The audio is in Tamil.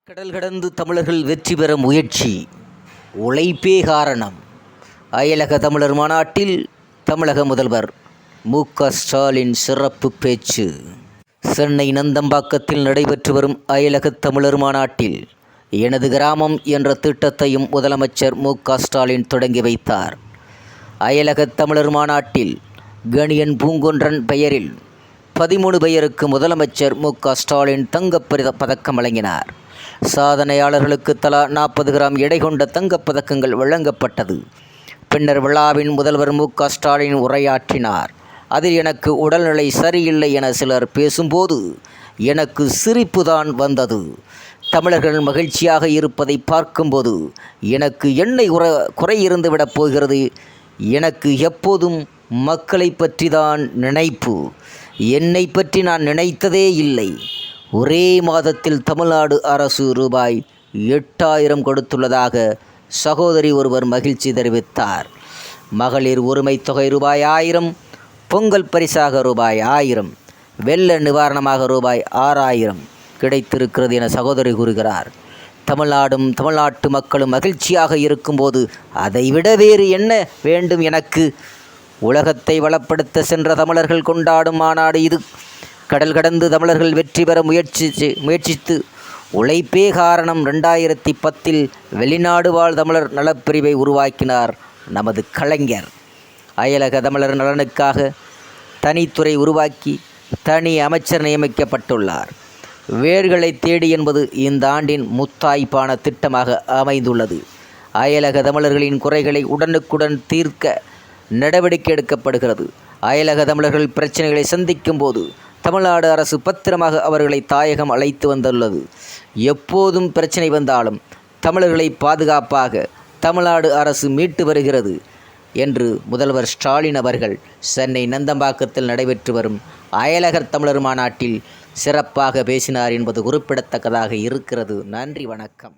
கடல் கடந்து தமிழர்கள் வெற்றி பெற முயற்சி, உழைப்பே காரணம். அயலக தமிழர் மாநாட்டில் தமிழக முதல்வர் மு.க.ஸ்டாலின் சிறப்பு பேச்சு. சென்னை நந்தம்பாக்கத்தில் நடைபெற்று வரும் அயலக தமிழர் மாநாட்டில் எனது கிராமம் என்ற திட்டத்தையும் முதலமைச்சர் மு.க.ஸ்டாலின் தொடங்கி வைத்தார். அயலக தமிழர் மாநாட்டில் கணியன் பூங்கொன்றன் பெயரில் 13 பேருக்கு முதலமைச்சர் மு.க.ஸ்டாலின் தங்கப் பதக்கம் வழங்கினார். சாதனையாளர்களுக்கு தலா 40 கிராம் எடை கொண்ட தங்கப்பதக்கங்கள் வழங்கப்பட்டது. பின்னர் விழாவின் முதல்வர் மு.க.ஸ்டாலின் உரையாற்றினார். அதில் எனக்கு உடல்நிலை சரியில்லை என சிலர் பேசும்போது எனக்கு சிரிப்புதான் வந்தது. தமிழர்கள் மகிழ்ச்சியாக இருப்பதை பார்க்கும்போது எனக்கு என்ன குறை இருந்துவிடப் போகிறது? எனக்கு எப்போதும் மக்களை பற்றி தான் நினைப்பு. என்னை பற்றி நான் நினைத்ததே இல்லை. ஒரே மாதத்தில் தமிழ்நாடு அரசு ரூபாய் 8000 கொடுத்துள்ளதாக சகோதரி ஒருவர் மகிழ்ச்சி தெரிவித்தார். மகளிர் உரிமை தொகை ரூபாய் 1000, பொங்கல் பரிசாக ரூபாய் 1000, வெள்ள நிவாரணமாக ரூபாய் 6000 கிடைத்திருக்கிறது என சகோதரி கூறுகிறார். தமிழ்நாடும் தமிழ்நாட்டு மக்களும் மகிழ்ச்சியாக இருக்கும்போது அதைவிட வேறு என்ன வேண்டும் எனக்கு? உலகத்தை வளப்படுத்த சென்ற தமிழர்கள் கொண்டாடும் மாநாடு இது. கடல் கடந்து தமிழர்கள் வெற்றி பெற முயற்சித்து உழைப்பே காரணம். 2010 வெளிநாடு வாழ் தமிழர் நலப்பிரிவை உருவாக்கினார் நமது கலைஞர். அயலக தமிழர் நலனுக்காக தனித்துறை உருவாக்கி தனி அமைச்சர் நியமிக்கப்பட்டுள்ளார். வேர்களை தேடி என்பது இந்த ஆண்டின் முத்தாய்ப்பான திட்டமாக அமைந்துள்ளது. அயலக தமிழர்களின் குறைகளை உடனுக்குடன் தீர்க்க நடவடிக்கை எடுக்கப்படுகிறது. அயலக தமிழர்கள் பிரச்சனைகளை சந்திக்கும் போது தமிழ்நாடு அரசு பத்திரமாக அவர்களை தாயகம் அழைத்து வந்துள்ளது. எப்போதும் பிரச்சனை வந்தாலும் தமிழர்களை பாதுகாப்பாக தமிழ்நாடு அரசு மீட்டு வருகிறது என்று முதல்வர் ஸ்டாலின் அவர்கள் சென்னை நந்தம்பாக்கத்தில் நடைபெற்று வரும் அயலகர் தமிழர் மாநாட்டில் சிறப்பாக பேசினார் என்பது குறிப்பிடத்தக்கதாக இருக்கிறது. நன்றி, வணக்கம்.